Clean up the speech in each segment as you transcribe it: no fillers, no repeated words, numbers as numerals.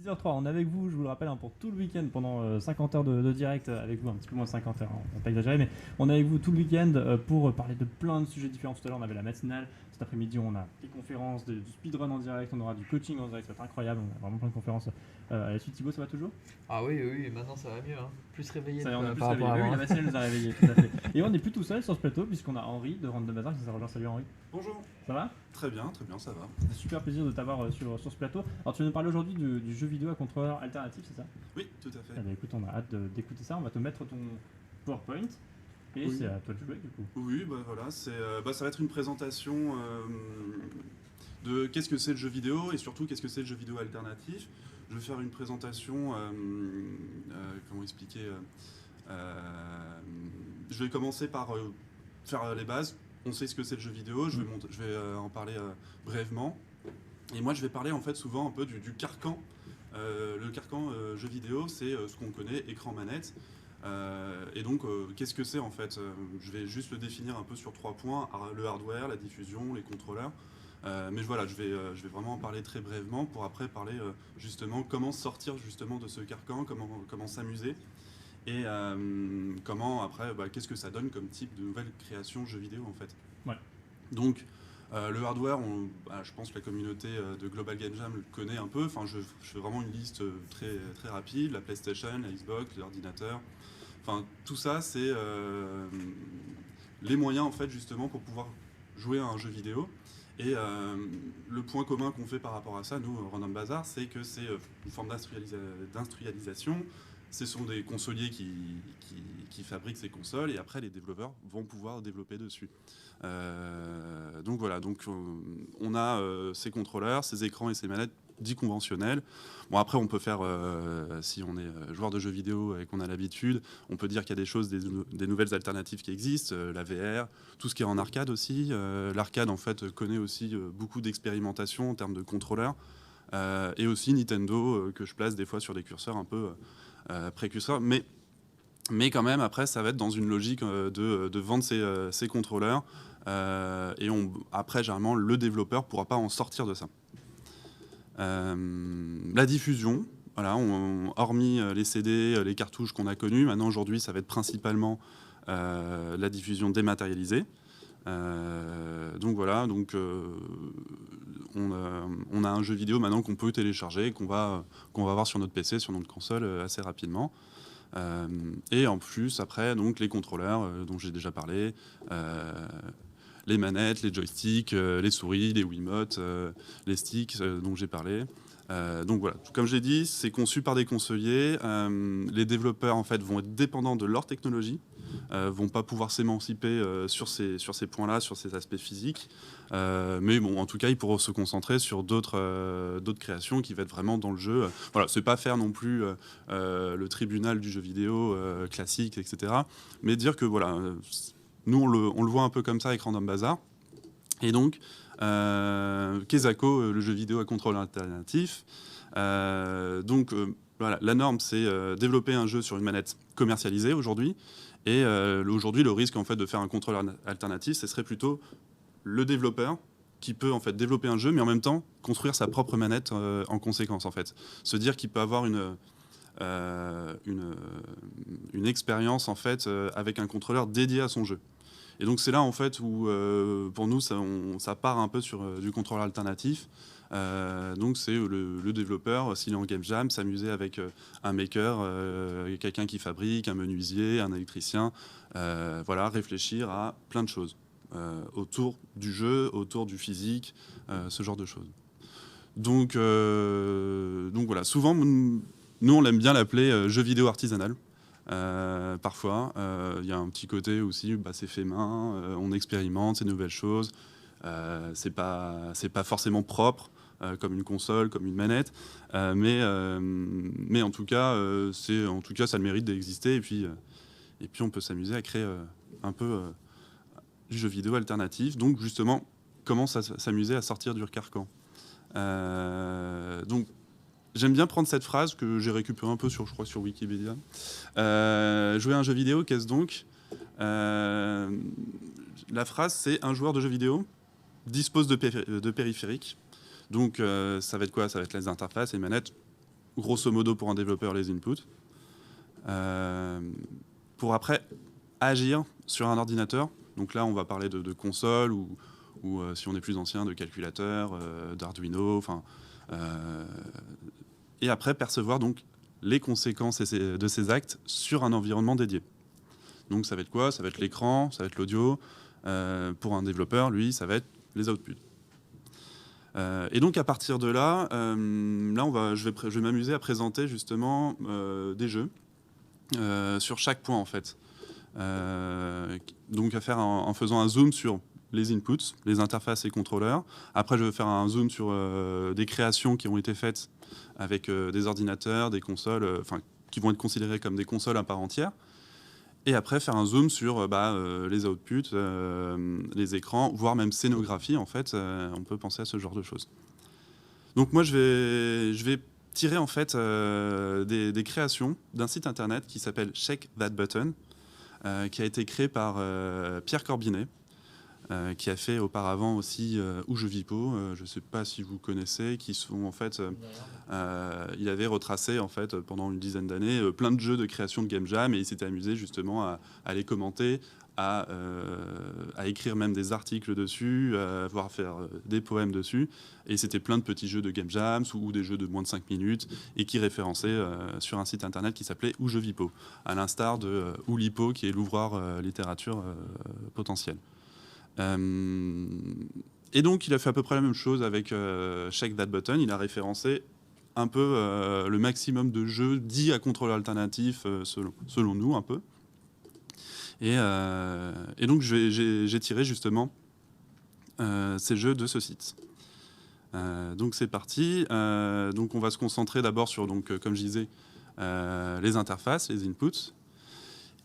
10h03, on est avec vous, je vous le rappelle, pour tout le week-end, pendant 50 heures de direct avec vous, un petit peu moins de 50 heures, on va pas exagérer, mais on est avec vous tout le week-end pour parler de plein de sujets différents. Tout à l'heure, on avait la matinale, cet après-midi, on a des conférences, du speedrun en direct, on aura du coaching en direct, ça va être incroyable, on a vraiment plein de conférences à la suite. Thibaut, ça va toujours? Ah oui, oui, maintenant ça va mieux, hein. Plus réveillé Ça y est, on est plus par rapport réveillés. à Oui, avant. la matinale nous a réveillés, tout à fait. Et on n'est plus tout seul sur ce plateau, puisqu'on a Henri de Random Bazar qui s'est rejoint. Salut Henri. Bonjour. Ça va? Très bien, ça va. C'est super plaisir de t'avoir sur ce plateau. Alors, tu vas nous parler aujourd'hui du jeu vidéo à contrôleur alternatif, c'est ça? Oui, tout à fait. Eh bien, écoute, on a hâte d'écouter ça. On va te mettre ton PowerPoint et Oui. c'est à toi de jouer du coup. Oui, bah voilà, ça va être une présentation de qu'est-ce que c'est le jeu vidéo et surtout qu'est-ce que c'est le jeu vidéo alternatif. Je vais faire une présentation, comment expliquer je vais commencer par faire les bases. On sait ce que c'est le jeu vidéo, je vais en parler brièvement. Et moi, je vais parler en fait souvent un peu du carcan. Le carcan jeu vidéo, c'est ce qu'on connaît, écran manette. Et donc, qu'est-ce que c'est en fait Je vais juste le définir un peu sur 3 points, le hardware, la diffusion, les contrôleurs. Mais voilà, je vais vraiment en parler très brièvement pour après parler justement comment sortir justement de ce carcan, comment s'amuser et comment après, qu'est-ce que ça donne comme type de nouvelle création jeux vidéo en fait. Ouais. Donc, le hardware, je pense que la communauté de Global Game Jam le connaît un peu. Enfin, je fais vraiment une liste très, très rapide. La PlayStation, la Xbox, l'ordinateur. Enfin, tout ça, c'est les moyens, en fait, justement, pour pouvoir jouer à un jeu vidéo. Et le point commun qu'on fait par rapport à ça, nous, Random Bazar, c'est que c'est une forme d'industrialisation. Ce sont des consoliers qui fabriquent ces consoles et après les développeurs vont pouvoir développer dessus. Donc voilà, on a ces contrôleurs, ces écrans et ces manettes dits conventionnels. Bon, après on peut faire, si on est joueur de jeux vidéo et qu'on a l'habitude, on peut dire qu'il y a des choses, des nouvelles alternatives qui existent, la VR, tout ce qui est en arcade aussi. L'arcade en fait connaît aussi beaucoup d'expérimentation en termes de contrôleurs. Et aussi Nintendo que je place des fois sur des curseurs un peu précurseurs, mais quand même après ça va être dans une logique de vendre ces contrôleurs et après généralement le développeur pourra pas en sortir de ça. La diffusion, voilà, hormis les CD, les cartouches qu'on a connues, maintenant aujourd'hui ça va être principalement la diffusion dématérialisée. Donc voilà, on a un jeu vidéo maintenant qu'on peut télécharger, qu'on va avoir sur notre PC, sur notre console assez rapidement. Et en plus, après, donc, les contrôleurs dont j'ai déjà parlé, les manettes, les joysticks, les souris, les Wiimotes, les sticks dont j'ai parlé. Donc voilà, comme je l'ai dit, c'est conçu par des consoliers. Les développeurs en fait vont être dépendants de leur technologie, vont pas pouvoir s'émanciper sur ces points-là, sur ces aspects physiques. Mais bon, en tout cas, ils pourront se concentrer sur d'autres créations qui vont être vraiment dans le jeu. Voilà, c'est pas faire non plus le tribunal du jeu vidéo classique, etc. Mais dire que voilà, nous on le voit un peu comme ça avec Random Bazar. Et donc, Kezako, le jeu vidéo à contrôle alternatif. Voilà, la norme, c'est développer un jeu sur une manette commercialisée aujourd'hui. Et aujourd'hui, le risque en fait, de faire un contrôle alternatif, ce serait plutôt le développeur qui peut en fait, développer un jeu, mais en même temps construire sa propre manette en conséquence. En fait. Se dire qu'il peut avoir une expérience en fait, avec un contrôleur dédié à son jeu. Et donc c'est là en fait où pour nous ça part un peu sur du contrôle alternatif. Donc c'est le développeur, s'il est en game jam, s'amuser avec un maker, quelqu'un qui fabrique, un menuisier, un électricien, voilà, réfléchir à plein de choses autour du jeu, autour du physique, ce genre de choses. Donc voilà, souvent nous on aime bien l'appeler jeu vidéo artisanal. Parfois, il y a un petit côté aussi, c'est fait main, on expérimente ces nouvelles choses. C'est pas forcément propre comme une console, comme une manette, mais en tout cas, ça a le mérite d'exister. Et puis on peut s'amuser à créer un peu du jeu vidéo alternatif. Donc justement, comment s'amuser à sortir du carcan. Donc j'aime bien prendre cette phrase que j'ai récupérée un peu sur Wikipédia. Jouer à un jeu vidéo, qu'est-ce donc La phrase, c'est un joueur de jeu vidéo dispose de périphériques. Donc ça va être quoi? Ça va être les interfaces, les manettes, grosso modo pour un développeur les inputs, pour après agir sur un ordinateur. Donc là, on va parler de console ou si on est plus ancien, de calculateur, d'Arduino, et après percevoir donc les conséquences de ces actes sur un environnement dédié. Donc ça va être quoi? Ça va être l'écran, ça va être l'audio. Pour un développeur, lui, ça va être les outputs. Et donc à partir de là, je vais m'amuser à présenter justement des jeux sur chaque point en fait. Donc en faisant un zoom sur les inputs, les interfaces et contrôleurs. Après, je vais faire un zoom sur des créations qui ont été faites avec des ordinateurs, des consoles, qui vont être considérées comme des consoles à part entière. Et après, faire un zoom sur les outputs, les écrans, voire même scénographie, en fait. On peut penser à ce genre de choses. Donc moi, je vais tirer en fait des créations d'un site internet qui s'appelle Shake That Button, qui a été créé par Pierre Corbinet, qui a fait auparavant aussi Où je vis Pau, je ne sais pas si vous connaissez, qui sont en fait, il avait retracé en fait pendant une dizaine d'années plein de jeux de création de game jam et il s'était amusé justement à les commenter, à écrire même des articles dessus, voire faire des poèmes dessus. Et c'était plein de petits jeux de game jams ou des jeux de moins de 5 minutes et qui référençaient sur un site internet qui s'appelait Où je vis Pau, à l'instar de Oulipo qui est l'ouvreur littérature potentiel. Et donc il a fait à peu près la même chose avec Shake That Button. Il a référencé un peu le maximum de jeux dits à contrôleur alternatif selon nous un peu. Et donc j'ai tiré justement ces jeux de ce site. Donc c'est parti. Donc on va se concentrer d'abord sur, donc, comme je disais, les interfaces, les inputs.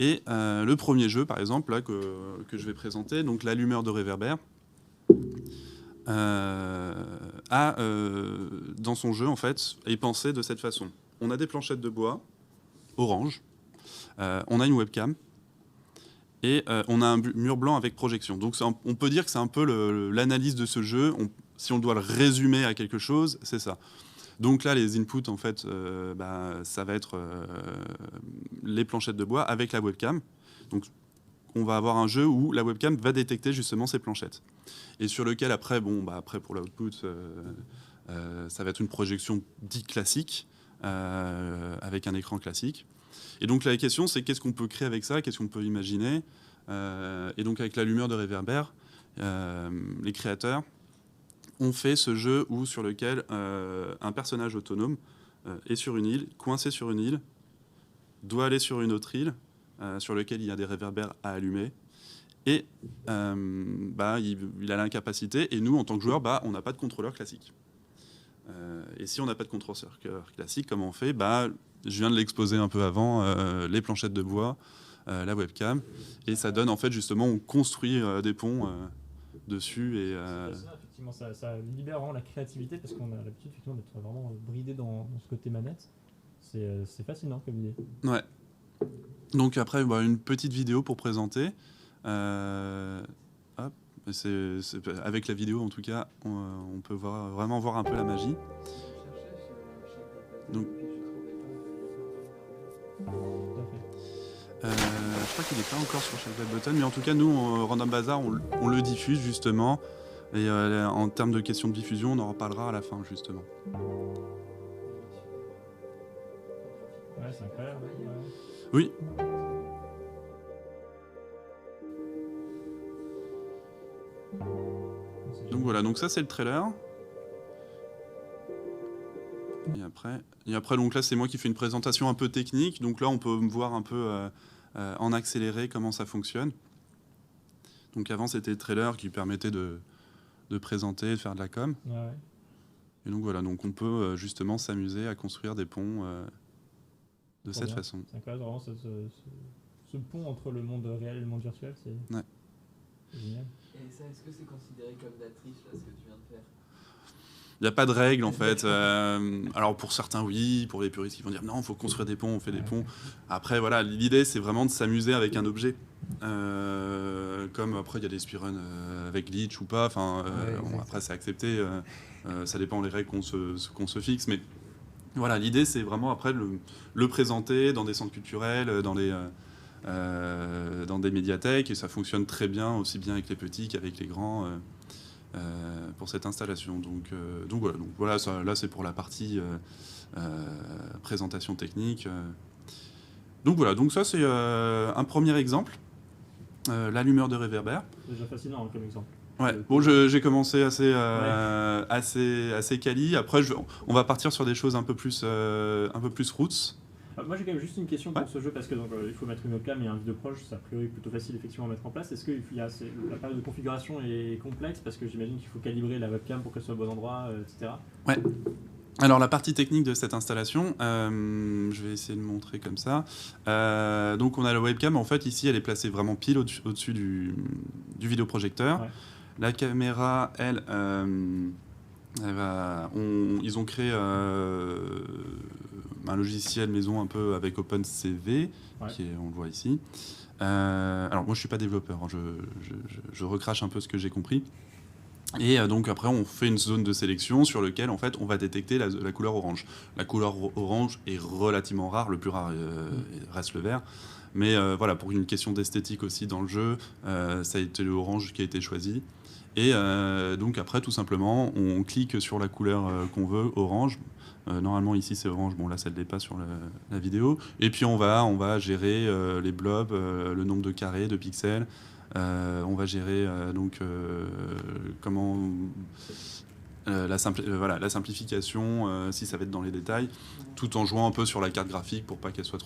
Et le premier jeu, par exemple, là, que je vais présenter, donc l'allumeur de réverbère, dans son jeu, en fait, est pensé de cette façon. On a des planchettes de bois, orange, on a une webcam, et on a un mur blanc avec projection. Donc on peut dire que c'est un peu l'analyse de ce jeu. Si on doit le résumer à quelque chose, c'est ça. Donc là, les inputs, en fait, ça va être les planchettes de bois avec la webcam. Donc on va avoir un jeu où la webcam va détecter justement ces planchettes. Et sur lequel, après, après pour l'output, ça va être une projection dite classique, avec un écran classique. Et donc la question, c'est qu'est-ce qu'on peut créer avec ça? Qu'est-ce qu'on peut imaginer? Et donc avec l'allumeur de réverbère, les créateurs ont fait ce jeu sur lequel un personnage autonome est sur une île, coincé sur une île, doit aller sur une autre île, sur laquelle il y a des réverbères à allumer, et il a l'incapacité, et nous, en tant que joueurs, on n'a pas de contrôleur classique. Et si on n'a pas de contrôleur classique, comment on fait? Je viens de l'exposer un peu avant, les planchettes de bois, la webcam, et ça donne en fait justement, on construit des ponts dessus. Et, effectivement, ça libère vraiment la créativité parce qu'on a l'habitude d'être vraiment bridé dans ce côté manette. C'est fascinant comme idée. Ouais. Donc après, une petite vidéo pour présenter. Avec la vidéo, en tout cas, on peut vraiment voir un peu la magie. Donc, je crois qu'il n'est pas encore sur Shake That Button, mais en tout cas, nous, Random Bazaar, on le diffuse justement. Et en termes de questions de diffusion, on en reparlera à la fin, justement. Ouais, c'est incroyable. Oui. Donc voilà, donc ça c'est le trailer. Et après donc là c'est moi qui fais une présentation un peu technique. Donc là on peut me voir un peu en accéléré comment ça fonctionne. Donc avant c'était le trailer qui permettait de présenter, de faire de la com. Ouais. Et donc voilà, donc on peut justement s'amuser à construire des ponts de cette façon. C'est incroyable vraiment ce pont entre le monde réel et le monde virtuel, c'est génial. Et ça, est-ce que c'est considéré comme de la triche, là, ce que tu viens de faire? Il n'y a pas de règle en fait. Alors pour certains oui, pour les puristes qui vont dire non, il faut construire des ponts, on fait des ponts. Après voilà, l'idée c'est vraiment de s'amuser avec un objet. Comme après il y a des speedruns avec glitch ou pas, après c'est accepté, ça dépend des règles qu'on se fixe, mais Voilà, l'idée c'est vraiment après le présenter dans des centres culturels, dans des médiathèques, et ça fonctionne très bien, aussi bien avec les petits qu'avec les grands pour cette installation. Donc voilà, ça, là c'est pour la partie présentation technique. Donc voilà, donc ça c'est un premier exemple, l'allumeur de réverbère. C'est déjà fascinant hein, comme exemple. Ouais, bon, j'ai commencé assez quali. Après, on va partir sur des choses un peu plus roots. Moi j'ai quand même juste une question pour ce jeu parce que donc, il faut mettre une webcam et un vidéo proche, c'est a priori plutôt facile effectivement à mettre en place. Est-ce que la période de configuration est complexe parce que j'imagine qu'il faut calibrer la webcam pour qu'elle soit au bon endroit, etc. Ouais. Alors la partie technique de cette installation, je vais essayer de montrer comme ça. Donc on a la webcam, en fait ici elle est placée vraiment pile au-dessus du vidéoprojecteur. Ouais. La caméra, elle ils ont créé un logiciel maison un peu avec OpenCV, on le voit ici. Alors moi je suis pas développeur, hein, je recrache un peu ce que j'ai compris. Et donc après on fait une zone de sélection sur laquelle en fait on va détecter la couleur orange. La couleur orange est relativement rare, le plus rare reste le vert. Mais voilà, pour une question d'esthétique aussi dans le jeu, ça a été le orange qui a été choisi. Et donc après tout simplement on clique sur la couleur qu'on veut, orange. Normalement ici c'est orange, bon là ça ne l'est pas sur la vidéo. Et puis on va gérer les blobs, le nombre de carrés, de pixels. On va gérer comment la simplification, si ça va être dans les détails, tout en jouant un peu sur la carte graphique pour pas qu'elle soit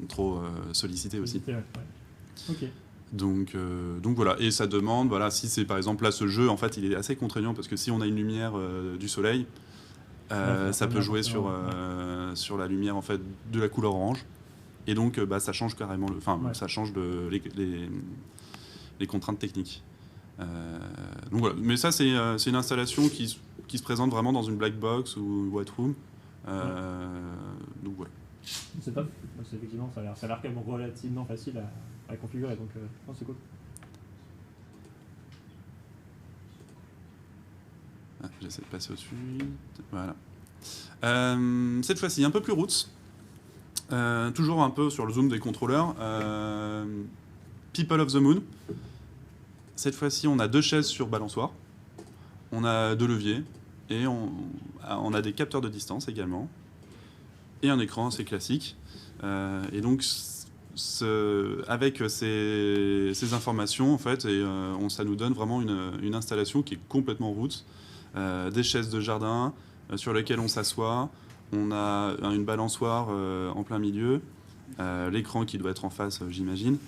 trop sollicitée aussi. Ouais. Ok. Donc voilà, et ça demande, voilà, si c'est par exemple là ce jeu, en fait il est assez contraignant parce que si on a une lumière du soleil, ça peut jouer sur la lumière en fait de la couleur orange, et donc ça change carrément, ça change les contraintes techniques. Donc voilà, mais ça c'est une installation qui se présente vraiment dans une black box ou white room. Donc voilà. C'est top, effectivement ça a l'air quand même relativement facile à configurer, donc c'est cool. J'essaie de passer au-dessus. Voilà. Cette fois-ci, un peu plus roots. Toujours un peu sur le zoom des contrôleurs. People of the Moon. Cette fois-ci, on a 2 chaises sur balançoire. On a 2 leviers. Et on a des capteurs de distance également. Et un écran assez classique. Et donc, avec ces informations, en fait, ça nous donne vraiment une installation qui est complètement roots. Des chaises de jardin sur lesquelles on s'assoit. On a une balançoire en plein milieu. L'écran qui doit être en face, j'imagine.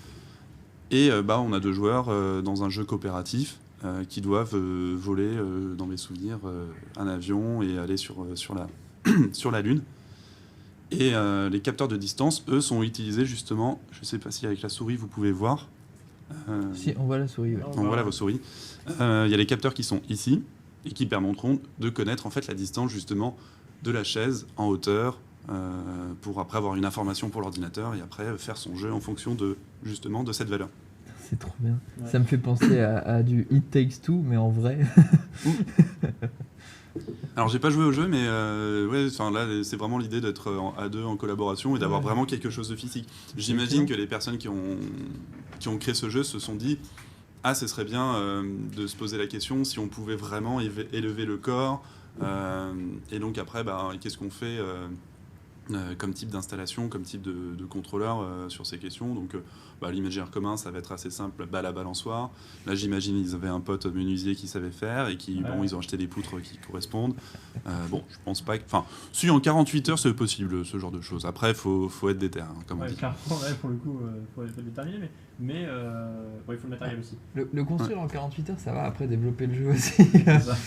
Et on a 2 joueurs dans un jeu coopératif qui doivent voler, dans mes souvenirs, un avion et aller sur la Lune. Et les capteurs de distance, eux, sont utilisés justement, je ne sais pas si avec la souris vous pouvez voir. Si, on voit la souris. Ouais. On voit là vos souris. Il y a les capteurs qui sont ici et qui permettront de connaître en fait la distance justement de la chaise en hauteur pour après avoir une information pour l'ordinateur et après faire son jeu en fonction de cette valeur. C'est trop bien. Ouais. Ça me fait penser à du It Takes Two, mais en vrai. Alors j'ai pas joué au jeu, mais là c'est vraiment l'idée d'être à 2 en collaboration et d'avoir vraiment quelque chose de physique. J'imagine que les personnes qui ont créé ce jeu se sont dit ce serait bien de se poser la question si on pouvait vraiment élever le corps et donc après qu'est-ce qu'on fait comme type d'installation, comme type de contrôleur sur ces questions. Donc l'imaginaire commun, ça va être assez simple, la balançoire. Là, j'imagine ils avaient un pote menuisier qui savait faire et ils ont acheté des poutres qui correspondent. Je pense pas que... Enfin, si en 48 heures, c'est possible, ce genre de choses. Après, il faut être déter, comme on dit. Clairement, pour le coup, il faut déterminer, mais il faut le matériel aussi. Le construire en 48 heures, ça va, après développer le jeu aussi.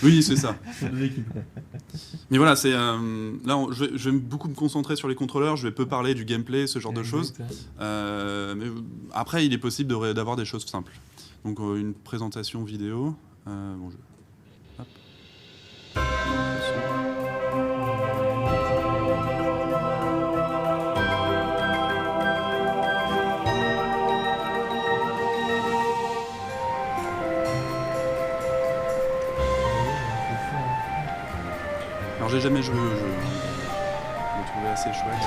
Oui, c'est ça. C'est 2 équipes. Mais voilà, là, je vais beaucoup me concentrer sur les contrôleurs, je vais peu parler du gameplay, ce genre de choses. Mais après, il est possible d'avoir des choses simples. Donc, une présentation vidéo. Hop. Alors, j'ai jamais joué au jeu. assez chouette.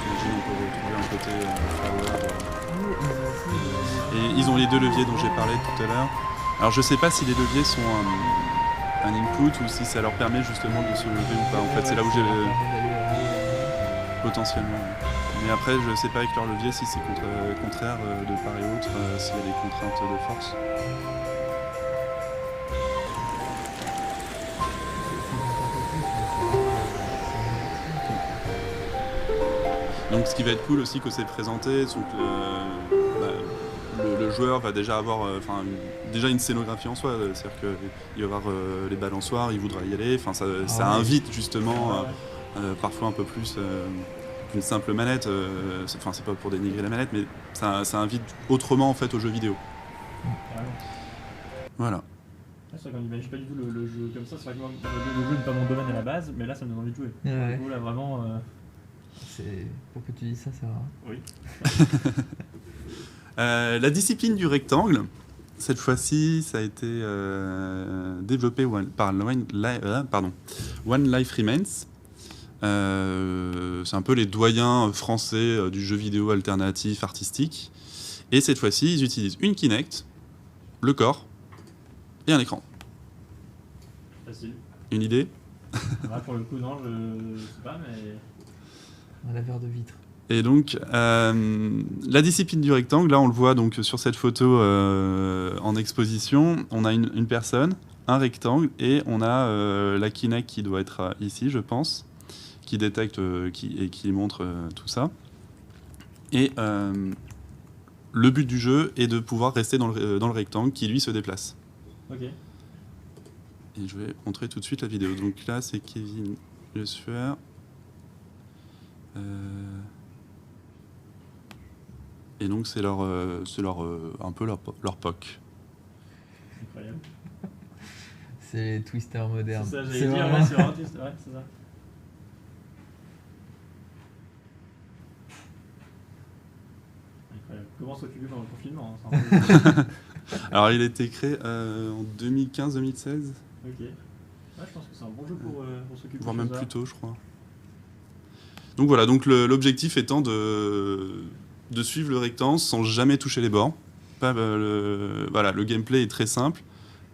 J'imagine on peut retrouver un côté flower. Et ils ont les deux leviers dont j'ai parlé tout à l'heure. Alors je sais pas si les leviers sont un input ou si ça leur permet justement de se lever ou pas. En fait, c'est là où j'ai potentiellement. Mais après, je sais pas avec leur levier si c'est contraire de part et autre, s'il y a des contraintes de force. Donc ce qui va être cool aussi que c'est présenté, donc le joueur va déjà avoir déjà une scénographie en soi, c'est-à-dire qu'il va avoir les balançoires, il voudra y aller, ça invite justement parfois un peu plus qu'une simple manette, c'est pas pour dénigrer la manette, mais ça invite autrement en fait aux jeux vidéo. Voilà. C'est vrai qu'on n'imagine pas du tout le jeu comme ça, c'est vrai que moi, le jeu n'est pas mon domaine à la base, mais là ça me donne envie de jouer. Ouais. Du coup, là vraiment... Pour que tu dises ça, c'est rare. Oui. La discipline du rectangle, cette fois-ci, ça a été développé par One Life Remains. C'est un peu les doyens français du jeu vidéo alternatif artistique. Et cette fois-ci, ils utilisent une Kinect, le corps et un écran. Facile. Une idée ? Là, pour le coup, non, je sais pas, mais... Un laveur de vitre. Et donc, la discipline du rectangle, là on le voit donc sur cette photo en exposition, on a une personne, un rectangle, et on a la Kinect qui doit être ici, je pense, qui détecte et qui montre tout ça. Et le but du jeu est de pouvoir rester dans le rectangle qui lui se déplace. Ok. Et je vais montrer tout de suite la vidéo. Donc là c'est Kevin Le Sueur. Et donc c'est un peu leur POC. Incroyable. C'est les twisters modernes. C'est ça, j'allais dire, ouais, c'est vraiment twist, ouais, c'est ça. Incroyable. Comment s'occuper pendant le confinement, hein, c'est un peu... Alors il a été créé en 2015-2016. Ok. Ouais, je pense que c'est un bon jeu pour s'occuper. Voire même plus tôt, je crois. Donc voilà, donc l'objectif étant de suivre le rectangle sans jamais toucher les bords. Voilà, le gameplay est très simple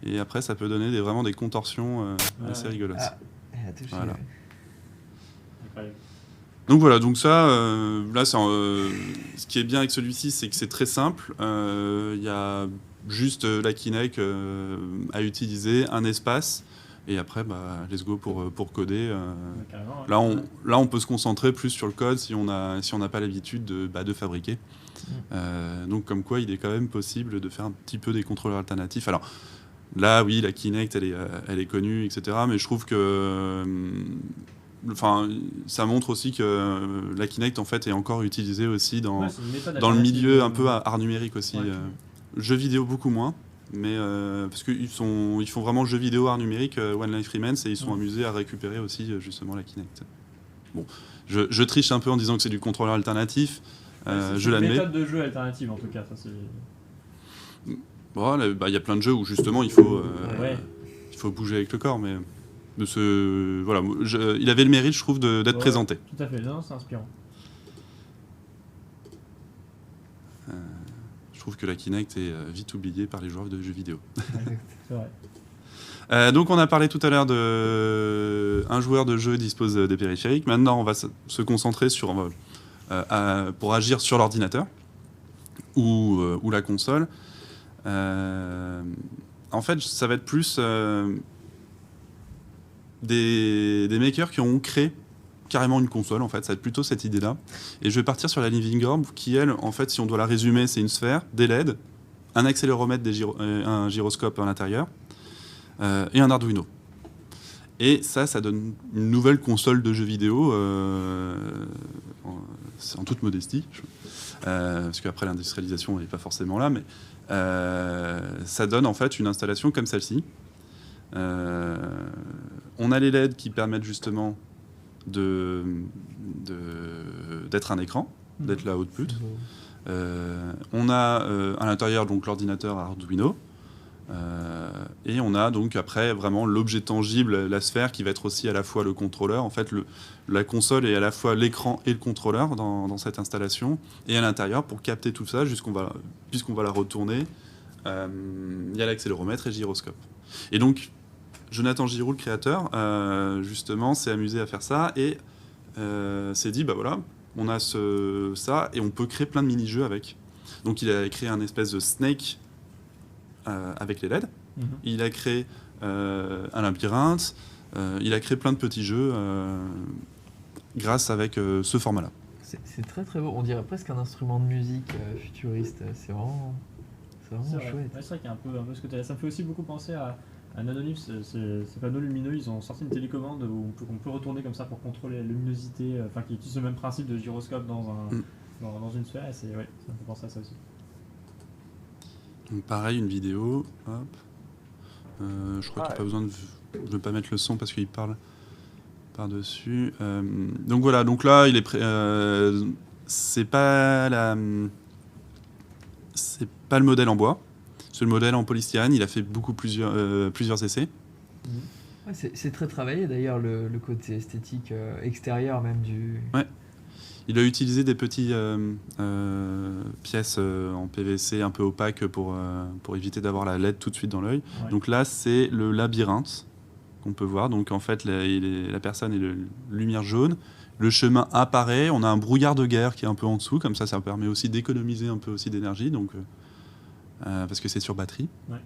et après ça peut donner vraiment des contorsions assez rigolotes. Ah, elle a touché. Voilà. Ouais. Incroyable. Donc voilà, donc ça, là, ce qui est bien avec celui-ci, c'est que c'est très simple. Il y a juste la Kinect à utiliser, un espace. Et après, let's go pour coder. Carrément, ouais. Là, on peut se concentrer plus sur le code si on n'a pas l'habitude de fabriquer. Donc, comme quoi, il est quand même possible de faire un petit peu des contrôleurs alternatifs. Alors, là, oui, la Kinect, elle est connue, etc. Mais je trouve que... ça montre aussi que la Kinect, en fait, est encore utilisée aussi dans le milieu un peu art numérique aussi. Ouais. Jeux vidéo, beaucoup moins. Mais parce qu'ils font vraiment jeux vidéo art numérique, One Life Remains, et ils sont amusés à récupérer aussi justement la Kinect. Bon, je triche un peu en disant que c'est du contrôleur alternatif, je l'admets. C'est une méthode de jeu alternative en tout cas, ça c'est... Bon, il y a plein de jeux où justement il faut bouger avec le corps, mais voilà, il avait le mérite, je trouve, d'être présenté. Tout à fait, non, c'est inspirant. Je trouve que la Kinect est vite oubliée par les joueurs de jeux vidéo. C'est vrai. Donc on a parlé tout à l'heure d'un joueur de jeu dispose des périphériques. Maintenant on va se concentrer pour agir sur l'ordinateur ou la console. En fait ça va être plus des makers qui ont créé carrément une console, en fait, ça va être plutôt cette idée-là. Et je vais partir sur la Living Orb, qui, elle, en fait, si on doit la résumer, c'est une sphère, des LED, un accéléromètre, un gyroscope à l'intérieur, et un Arduino. Et ça donne une nouvelle console de jeux vidéo, en toute modestie, parce qu'après l'industrialisation n'est pas forcément là, mais ça donne en fait une installation comme celle-ci. On a les LED qui permettent justement d'être un écran, d'être la output. On a à l'intérieur donc l'ordinateur Arduino. Et on a donc après vraiment l'objet tangible, la sphère, qui va être aussi à la fois le contrôleur. En fait, la console est à la fois l'écran et le contrôleur dans cette installation. Et à l'intérieur, pour capter tout ça, puisqu'on va la retourner, il y a l'accéléromètre et le gyroscope. Et donc, Jonathan Giroux, le créateur, justement, s'est amusé à faire ça et s'est dit, bah voilà, on a ça et on peut créer plein de mini-jeux avec. Donc il a créé un espèce de Snake avec les LED. Il a créé un labyrinthe. Il a créé plein de petits jeux grâce avec ce format-là. C'est très très beau. On dirait presque un instrument de musique futuriste. C'est vraiment chouette. Ouais, c'est vrai qu'il y a un peu ce côté-là. Ça me fait aussi beaucoup penser à Nanolith, c'est panneaux lumineux. Ils ont sorti une télécommande où on peut retourner comme ça pour contrôler la luminosité, enfin qui utilise le même principe de gyroscope dans une sphère. Et ça me fait penser à ça aussi. Donc pareil, une vidéo. Hop. Je crois qu'il n'y a pas besoin de... Je ne vais pas mettre le son parce qu'il parle par-dessus. Donc voilà, donc là, il est c'est pas le modèle en bois, c'est le modèle en polystyrène. Il a fait plusieurs essais. Ouais, c'est très travaillé d'ailleurs, le côté esthétique extérieur même du... Ouais. Il a utilisé des petites pièces en PVC un peu opaques pour éviter d'avoir la LED tout de suite dans l'œil. Ouais. Donc là, c'est le labyrinthe qu'on peut voir. Donc en fait, la personne est de lumière jaune. Le chemin apparaît. On a un brouillard de guerre qui est un peu en dessous. Comme ça permet aussi d'économiser un peu aussi d'énergie. Donc, parce que c'est sur batterie. Ouais.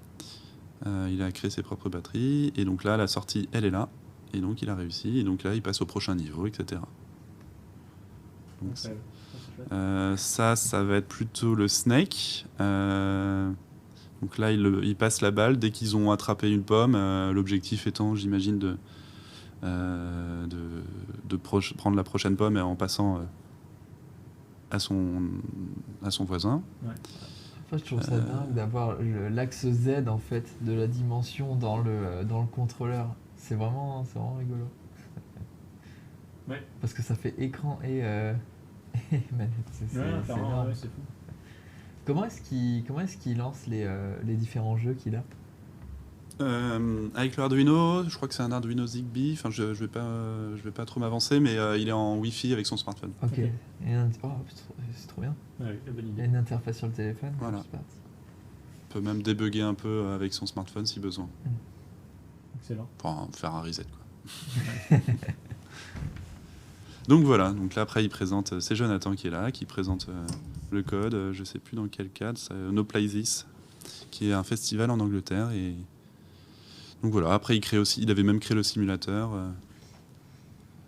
Il a créé ses propres batteries. Et donc là, la sortie, elle est là. Et donc il a réussi. Et donc là, il passe au prochain niveau, etc. Donc, ça va être plutôt le Snake. Donc là, ils passent la balle dès qu'ils ont attrapé une pomme. L'objectif étant, j'imagine, de prendre la prochaine pomme en passant à son voisin. Ouais. Enfin, je trouve ça dingue d'avoir l'axe Z en fait de la dimension dans le contrôleur. C'est vraiment rigolo. Ouais. Parce que ça fait écran et manette. C'est énorme. C'est fou. Comment est-ce qu'il lance les différents jeux qu'il a avec le Arduino, je crois que c'est un Arduino Zigbee. Enfin, je vais pas trop m'avancer, mais il est en Wi-Fi avec son smartphone. Ok. Et c'est trop bien. Ouais, il y a une interface sur le téléphone. Voilà. Il peut même débugger un peu avec son smartphone si besoin. Excellent. Pour faire un reset, quoi. Donc voilà, donc là après il présente, c'est Jonathan qui est là, qui présente le code, je sais plus dans quel cadre, c'est No Play This, qui est un festival en Angleterre. Et donc voilà, après il avait même créé le simulateur.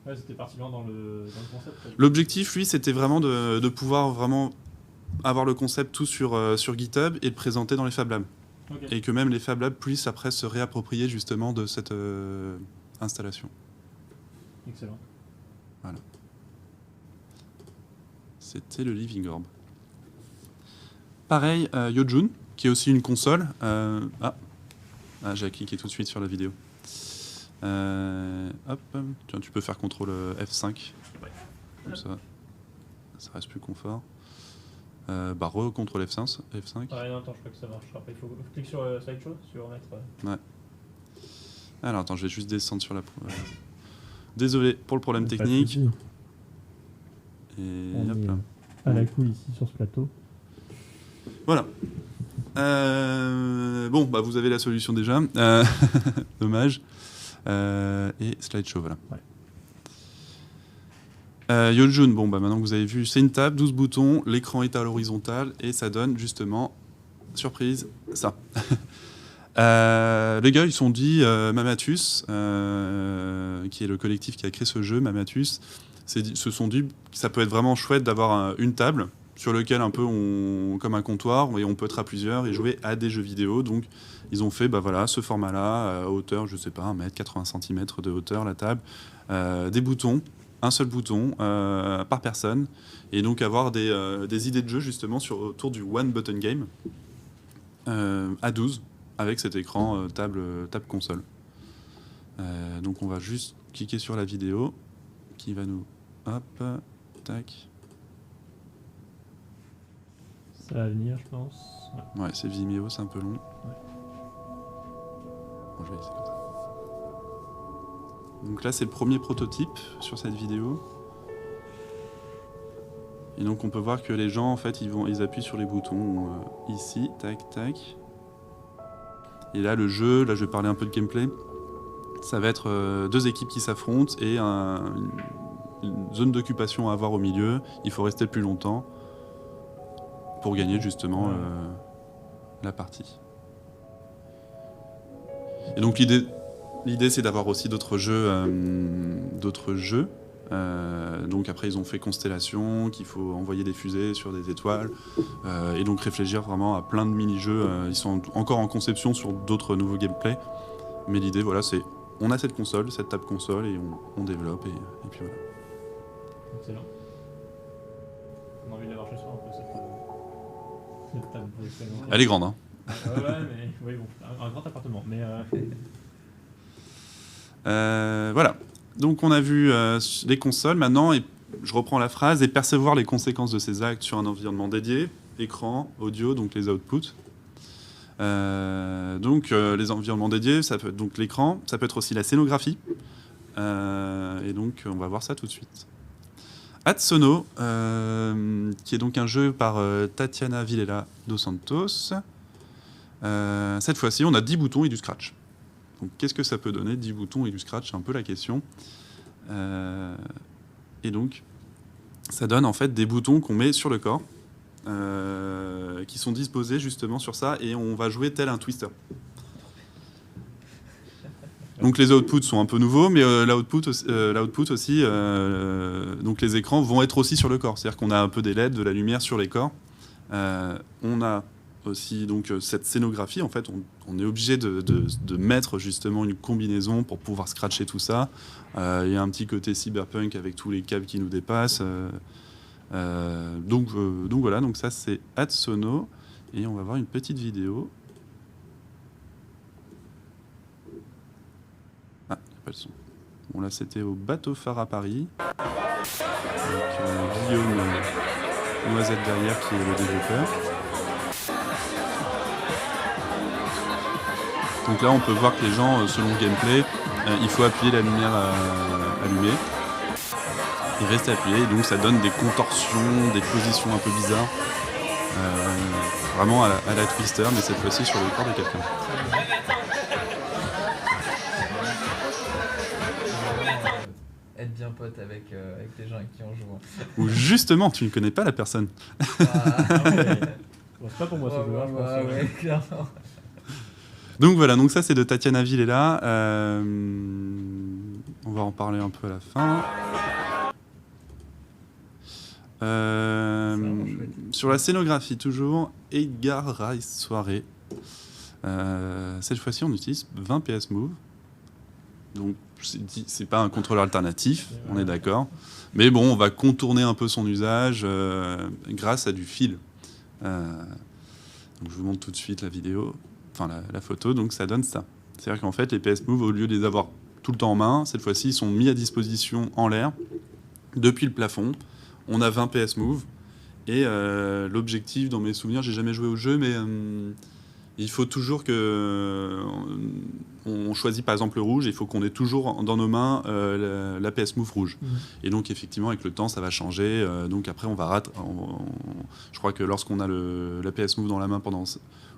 Ouais, c'était particulièrement dans le concept. L'objectif, lui, c'était vraiment de pouvoir vraiment avoir le concept tout sur GitHub et le présenter dans les Fab Labs. Okay. Et que même les Fab Labs puissent après se réapproprier justement de cette installation. Excellent. Voilà. C'était le Living Orb. Pareil, Yojun, qui est aussi une console. J'ai cliqué tout de suite sur la vidéo. Hop, tiens, tu peux faire CTRL F5. Ouais. Comme ça reste plus confort. CTRL F5. Ouais, non, attends, je crois que ça marche. Après, il faut cliquer sur Slideshow, sur mettre. Ouais. Alors, attends, je vais juste descendre sur la... Désolé pour le problème technique. Et on est à la couille ici sur ce plateau. Voilà. Bon, vous avez la solution déjà. Dommage. Et slideshow, voilà. Ouais. Yojun, maintenant que vous avez vu, c'est une table, 12 boutons, l'écran est à l'horizontale et ça donne justement, surprise, ça. Les gars, ils se sont dit, Mamatus, qui est le collectif qui a créé ce jeu, Mamatus, se sont dit que ça peut être vraiment chouette d'avoir une table sur laquelle un peu comme un comptoir, et on peut être à plusieurs et jouer à des jeux vidéo. Donc ils ont fait ce format-là, à hauteur, je sais pas, 1 mètre, 80 cm de hauteur la table, des boutons, un seul bouton par personne, et donc avoir des idées de jeu justement autour du One Button Game à 12 avec cet écran table console. Donc on va juste cliquer sur la vidéo qui va nous... Hop, tac. Ça va venir, je pense. Ouais, c'est Vimeo, c'est un peu long. Bon, je vais essayer comme ça. Donc là, c'est le premier prototype sur cette vidéo. Et donc on peut voir que les gens, en fait, ils appuient sur les boutons ici, tac, tac. Et là, le jeu, là je vais parler un peu de gameplay. Ça va être 2 équipes qui s'affrontent et une zone d'occupation à avoir au milieu. Il faut rester le plus longtemps pour gagner justement la partie. Et donc l'idée c'est d'avoir aussi d'autres jeux. Donc après ils ont fait Constellation, qu'il faut envoyer des fusées sur des étoiles, et donc réfléchir vraiment à plein de mini-jeux. Ils sont encore en conception sur d'autres nouveaux gameplays, mais l'idée voilà c'est on a cette console, cette table console et on développe et puis voilà. Excellent. On a envie de l'avoir chez soi un peu cette table. Elle est grande hein. Ouais mais oui bon, un grand appartement mais voilà. Donc on a vu les consoles maintenant, et je reprends la phrase, et percevoir les conséquences de ces actes sur un environnement dédié, écran, audio, donc les outputs. Les environnements dédiés, ça peut être donc l'écran, ça peut être aussi la scénographie, et donc on va voir ça tout de suite. Adsono, qui est donc un jeu par Tatiana Villela dos Santos. Cette fois-ci, on a 10 boutons et du scratch. Donc, qu'est-ce que ça peut donner, 10 boutons et du scratch? C'est un peu la question. Et donc, ça donne en fait des boutons qu'on met sur le corps, qui sont disposés justement sur ça, et on va jouer tel un twister. Donc les outputs sont un peu nouveaux, mais l'output aussi, donc les écrans vont être aussi sur le corps. C'est-à-dire qu'on a un peu des LED, de la lumière sur les corps. On a aussi donc cette scénographie, en fait, on est obligé de mettre justement une combinaison pour pouvoir scratcher tout ça. Il y a un petit côté cyberpunk avec tous les câbles qui nous dépassent. Donc voilà, donc ça c'est Adsono, et on va voir une petite vidéo. Ah, il n'y a pas le son. Bon là c'était au bateau phare à Paris, avec Guillaume Noisette derrière qui est le développeur. Donc là, on peut voir que les gens, selon le gameplay, il faut appuyer la lumière allumée et rester appuyé. Donc ça donne des contorsions, des positions un peu bizarres, vraiment à la Twister, mais cette fois-ci sur le corps de quelqu'un. Être bien pote avec les gens avec qui on joue. Ou justement, tu ne connais pas la personne. Bon, c'est pas pour moi ce jeu, je pense. Ouais, clairement. Donc voilà, donc ça c'est de Tatiana Villela. On va en parler un peu à la fin. Sur la scénographie toujours, Edgar Rice Soirée. Cette fois-ci on utilise 20 PS Move. Donc c'est pas un contrôleur alternatif, on est d'accord. Mais bon, on va contourner un peu son usage grâce à du fil. Donc je vous montre tout de suite la vidéo. Enfin la photo, donc ça donne ça. C'est-à-dire qu'en fait les PS Move, au lieu de les avoir tout le temps en main, cette fois-ci ils sont mis à disposition en l'air depuis le plafond. On a 20 PS Move et l'objectif dans mes souvenirs, j'ai jamais joué au jeu, mais il faut toujours que on choisit par exemple le rouge, il faut qu'on ait toujours dans nos mains la PS Move rouge. Et donc effectivement avec le temps ça va changer, donc après on va je crois que lorsqu'on a la PS Move dans la main pendant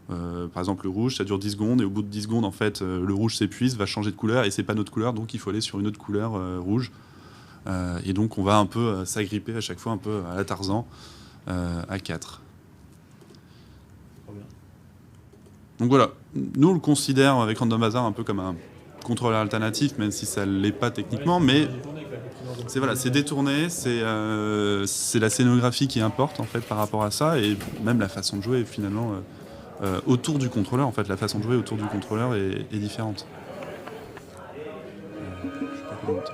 par exemple le rouge, ça dure 10 secondes et au bout de 10 secondes en fait le rouge s'épuise, va changer de couleur et c'est pas notre couleur, donc il faut aller sur une autre couleur rouge. Et donc on va un peu s'agripper à chaque fois un peu à la Tarzan à 4. Donc voilà, nous on le considère avec Random Bazar un peu comme un contrôleur alternatif, même si ça ne l'est pas techniquement, mais c'est détourné, c'est la scénographie qui importe en fait par rapport à ça, et même la façon de jouer finalement autour du contrôleur, en fait la façon de jouer autour du contrôleur est différente. Je sais pas combien de temps.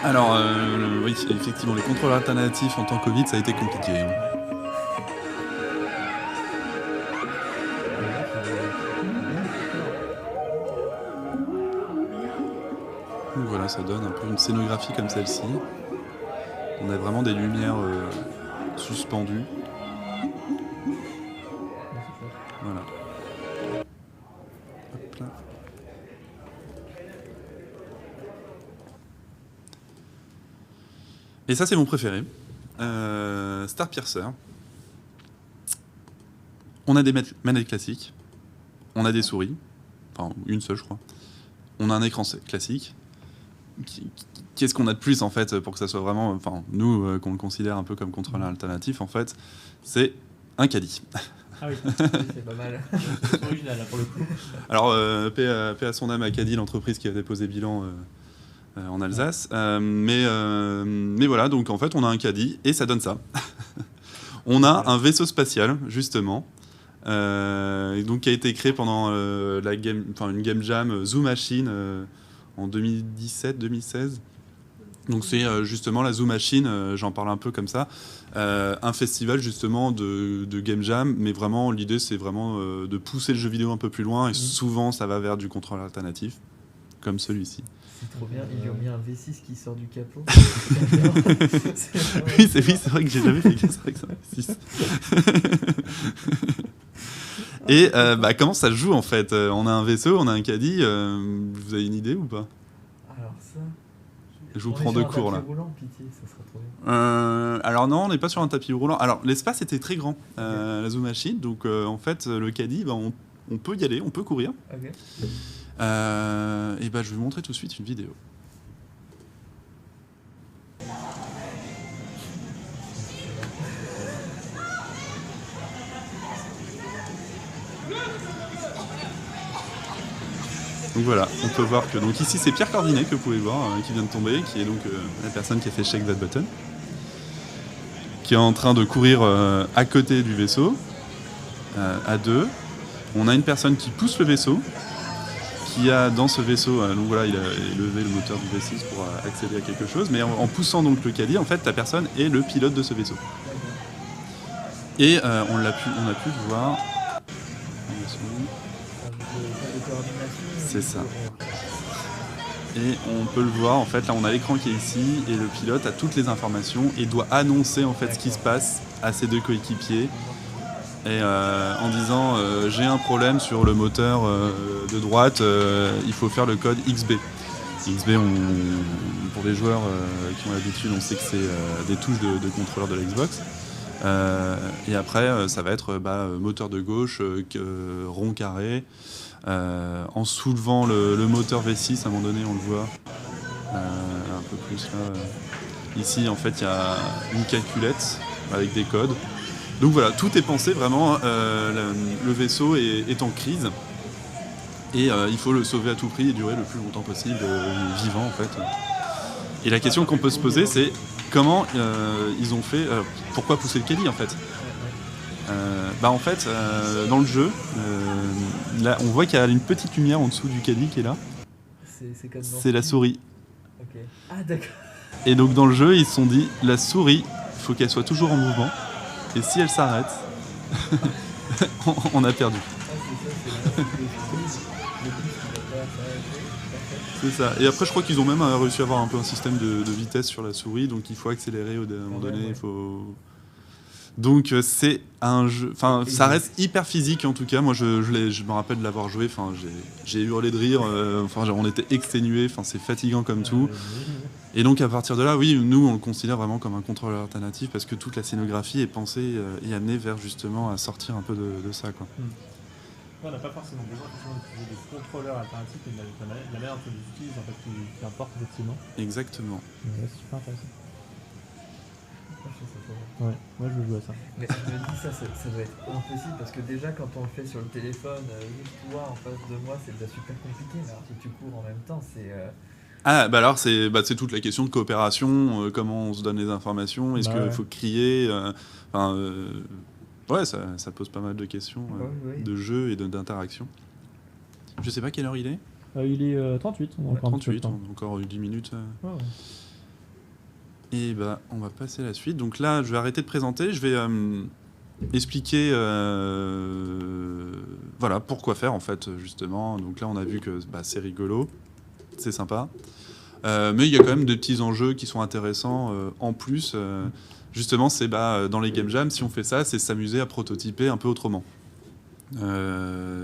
Alors, oui, effectivement, les contrôleurs alternatifs en temps Covid, ça a été compliqué. Hein. Donc voilà, ça donne un peu une scénographie comme celle-ci. On a vraiment des lumières suspendu. Voilà. Hop là. Et ça, c'est mon préféré. Starpiercer. On a des manettes classiques. On a des souris. Enfin, une seule, je crois. On a un écran classique. Qu'est-ce qu'on a de plus, en fait, pour que ça soit vraiment... Enfin, nous, qu'on le considère un peu comme contrôleur alternatif, en fait, c'est un caddie. Ah oui, C'est pas mal. c'est original, là, pour le coup. Alors, paix à son âme à Caddy, l'entreprise qui a déposé bilan en Alsace. Mais voilà, donc en fait, on a un caddie et ça donne ça. On a un vaisseau spatial, justement, donc, qui a été créé pendant une game jam Zoo Machine en 2017-2016. Donc c'est justement la Zoo Machine, j'en parle un peu comme ça, un festival justement de game jam, mais vraiment l'idée c'est vraiment de pousser le jeu vidéo un peu plus loin et souvent ça va vers du contrôle alternatif, comme celui-ci. C'est trop bien, ils lui ont mis un V6 qui sort du capot. Oui, c'est vrai que j'ai jamais fait ça avec ça. Et comment ça se joue en fait? On a un vaisseau, on a un caddie, vous avez une idée ou pas? Alors ça... Je vous prends deux cours là. Roulant, pitié, ça sera trop bien. Alors non, on n'est pas sur un tapis roulant. Alors l'espace était très grand, la Zoo Machine, donc en fait le caddie, on peut y aller, on peut courir. Okay. Et je vais vous montrer tout de suite une vidéo. Donc voilà, on peut voir que donc ici c'est Pierre Cordinet que vous pouvez voir, qui vient de tomber, qui est donc la personne qui a fait Shake That Button, qui est en train de courir à côté du vaisseau, à deux. On a une personne qui pousse le vaisseau, qui a dans ce vaisseau, donc voilà, il a élevé le moteur du V6 pour accéder à quelque chose, mais en poussant donc le caddie, en fait, la personne est le pilote de ce vaisseau. Et on a pu le voir. C'est ça. Et on peut le voir, en fait, là on a l'écran qui est ici, et le pilote a toutes les informations et doit annoncer en fait ce qui se passe à ses deux coéquipiers. Et en disant j'ai un problème sur le moteur de droite, il faut faire le code XB. XB, pour les joueurs qui ont l'habitude, on sait que c'est des touches de contrôleur de la Xbox. Et après, ça va être moteur de gauche, rond carré. En soulevant le moteur V6, à un moment donné, on le voit un peu plus là. Ici, en fait, il y a une calculette avec des codes. Donc voilà, tout est pensé vraiment, le vaisseau est en crise et il faut le sauver à tout prix et durer le plus longtemps possible, vivant en fait. Et la question qu'on peut se poser, c'est comment ils ont fait, pourquoi pousser le caddie en fait. En fait, dans le jeu, là, on voit qu'il y a une petite lumière en dessous du caddie qui est là. C'est la souris. Okay. Ah d'accord. Et donc dans le jeu, ils se sont dit, la souris, il faut qu'elle soit toujours en mouvement. Et si elle s'arrête, on a perdu. C'est ça. Et après, je crois qu'ils ont même réussi à avoir un peu un système de vitesse sur la souris, donc il faut accélérer au moment donné. Il faut... Donc c'est un jeu. Enfin, ça reste hyper physique en tout cas. Moi, je me rappelle de l'avoir joué. Enfin, j'ai hurlé de rire. On était exténués. Enfin, c'est fatigant comme tout. Et donc à partir de là, oui, nous on le considère vraiment comme un contrôleur alternatif parce que toute la scénographie est pensée et amenée vers justement à sortir un peu de ça, quoi. On n'a pas forcément besoin d'utiliser des contrôleurs alternatifs, mais la manière dont on les utilise en fait qui importe effectivement. Exactement. Ouais, c'est super intéressant. Ouais, moi je veux jouer à ça. Mais je me dis ça doit être impossible parce que déjà quand on le fait sur le téléphone, juste toi en face de moi, c'est déjà super compliqué. Mais alors si tu cours en même temps, c'est... alors c'est toute la question de coopération, comment on se donne les informations, est-ce qu'il faut crier, ouais, ça pose pas mal de questions de jeu et d'interaction. Je sais pas quelle heure il est. Il est 38, on a 38, encore 10 minutes. Ouais. Et on va passer à la suite. Donc là, je vais arrêter de présenter, je vais expliquer voilà, pourquoi faire en fait, justement. Donc là, on a vu que c'est rigolo, c'est sympa. Mais il y a quand même des petits enjeux qui sont intéressants en plus. justement, c'est dans les game jams, si on fait ça, c'est s'amuser à prototyper un peu autrement.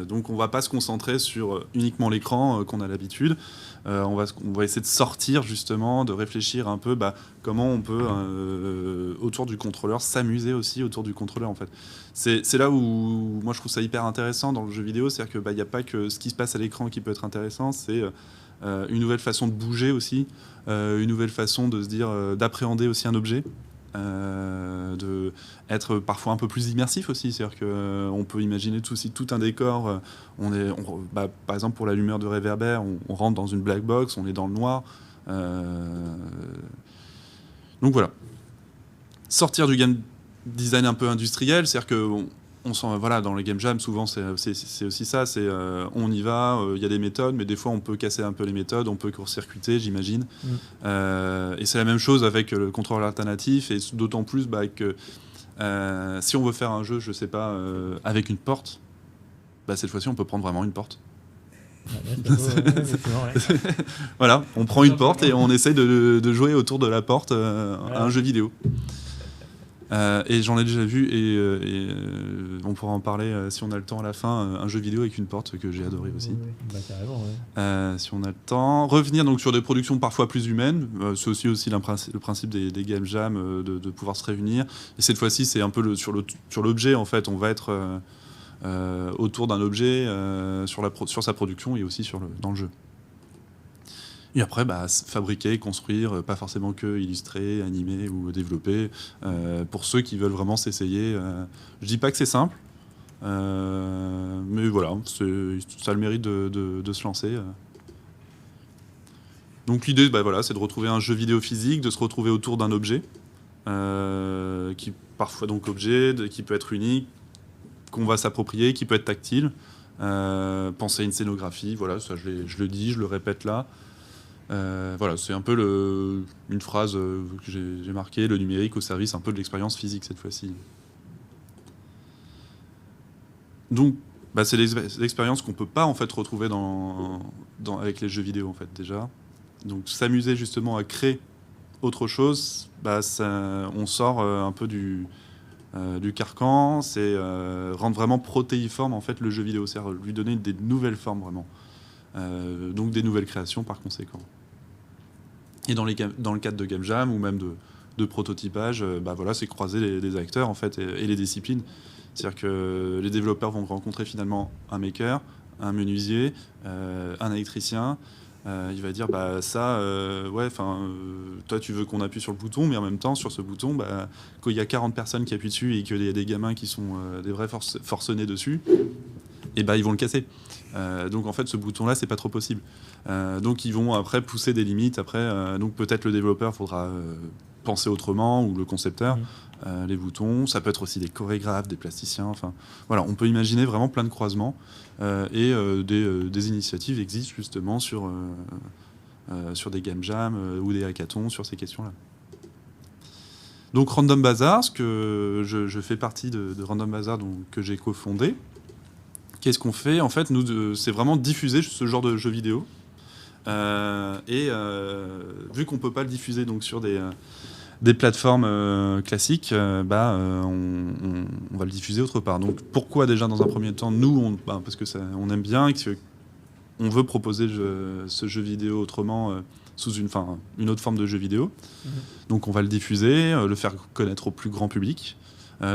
Donc on va pas se concentrer sur uniquement l'écran qu'on a l'habitude. On va essayer de sortir justement, de réfléchir un peu comment on peut autour du contrôleur s'amuser aussi autour du contrôleur en fait. C'est là où moi je trouve ça hyper intéressant dans le jeu vidéo, c'est-à-dire que il n'y a pas que ce qui se passe à l'écran qui peut être intéressant, c'est une nouvelle façon de bouger aussi, une nouvelle façon de se dire d'appréhender aussi un objet. De être parfois un peu plus immersif aussi, c'est-à-dire qu'on peut imaginer tout un décor, par exemple pour la lumière de réverbère, on rentre dans une black box, on est dans le noir, donc voilà, sortir du game design un peu industriel, c'est-à-dire que on sent, dans les game jams souvent c'est aussi ça, on y va, il y a des méthodes, mais des fois on peut casser un peu les méthodes, on peut court-circuiter, j'imagine. Et c'est la même chose avec le contrôleur alternatif, et d'autant plus que si on veut faire un jeu, je sais pas, avec une porte, cette fois-ci on peut prendre vraiment une porte. Voilà, on prend une porte et on essaye de jouer autour de la porte à un jeu vidéo. Et j'en ai déjà vu, et on pourra en parler si on a le temps à la fin, un jeu vidéo avec une porte que j'ai adoré aussi. Carrément, si on a le temps. Revenir donc sur des productions parfois plus humaines, c'est aussi le principe des game jams, de pouvoir se réunir. Et cette fois-ci, c'est un peu sur l'objet, en fait. On va être autour d'un objet, sur sa production et aussi dans le jeu. Et après, fabriquer, construire, pas forcément que illustrer, animer ou développer, pour ceux qui veulent vraiment s'essayer. Je dis pas que c'est simple, mais voilà, ça a le mérite de se lancer. Donc l'idée, c'est de retrouver un jeu vidéo physique, de se retrouver autour d'un objet, qui parfois donc objet, qui peut être unique, qu'on va s'approprier, qui peut être tactile. Penser à une scénographie, voilà, ça je le dis, je le répète là. Voilà, c'est un peu une phrase que j'ai marquée, le numérique au service un peu de l'expérience physique cette fois-ci. Donc, c'est des expériences qu'on peut pas en fait retrouver avec les jeux vidéo en fait déjà. Donc, s'amuser justement à créer autre chose, on sort un peu du carcan, c'est rendre vraiment protéiforme en fait le jeu vidéo, c'est lui donner des nouvelles formes vraiment. Donc des nouvelles créations par conséquent. Et dans le cadre de game jam ou même de prototypage, c'est croiser les acteurs en fait et les disciplines. C'est-à-dire que les développeurs vont rencontrer finalement un maker, un menuisier, un électricien. Il va dire toi tu veux qu'on appuie sur le bouton, mais en même temps sur ce bouton, quand il y a 40 personnes qui appuient dessus et qu'il y a des gamins qui sont des vrais forcenés dessus, et ils vont le casser. Donc en fait ce bouton là c'est pas trop possible. Donc ils vont après pousser des limites. Donc peut-être le développeur faudra penser autrement, ou le concepteur. Les boutons, ça peut être aussi des chorégraphes, des plasticiens, enfin voilà, on peut imaginer vraiment plein de croisements, et des initiatives existent justement sur des game jams ou des hackathons sur ces questions-là. Donc Random Bazar, ce que je fais partie de Random Bazar, donc, que j'ai cofondé. Qu'est-ce qu'on fait? En fait, nous, c'est vraiment diffuser ce genre de jeux vidéo. Vu qu'on ne peut pas le diffuser donc, sur des plateformes classiques, on va le diffuser autre part. Donc pourquoi déjà dans un premier temps? Nous, parce que on aime bien, on veut proposer ce jeu vidéo autrement, sous une autre forme de jeu vidéo. Donc on va le diffuser, le faire connaître au plus grand public.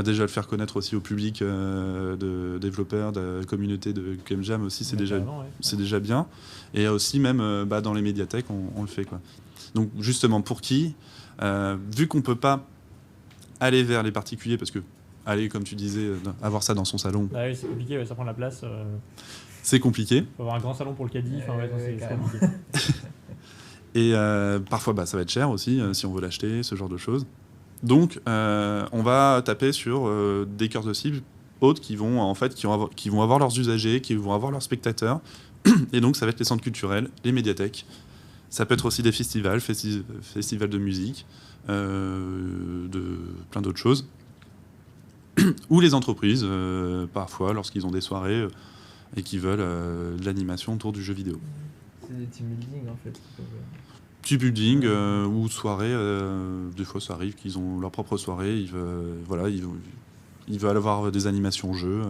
Déjà le faire connaître aussi au public de développeurs, de communauté de Game Jam aussi, c'est déjà bien. Et aussi même dans les médiathèques, on le fait, quoi. Donc justement, pour qui vu qu'on ne peut pas aller vers les particuliers, parce que aller, comme tu disais, avoir ça dans son salon... oui, c'est compliqué, ça prend la place. C'est compliqué. Il faut avoir un grand salon pour le caddie, c'est compliqué. Et parfois, ça va être cher aussi, si on veut l'acheter, ce genre de choses. Donc, on va taper sur des cœurs de cible autres qui vont avoir leurs usagers, qui vont avoir leurs spectateurs. Et donc, ça va être les centres culturels, les médiathèques. Ça peut être aussi des festivals de musique, de plein d'autres choses. Ou les entreprises, parfois, lorsqu'ils ont des soirées et qui veulent de l'animation autour du jeu vidéo. C'est des team building, en fait. Petit building ou soirée. Des fois, ça arrive qu'ils ont leur propre soirée. Ils veulent avoir des animations jeux.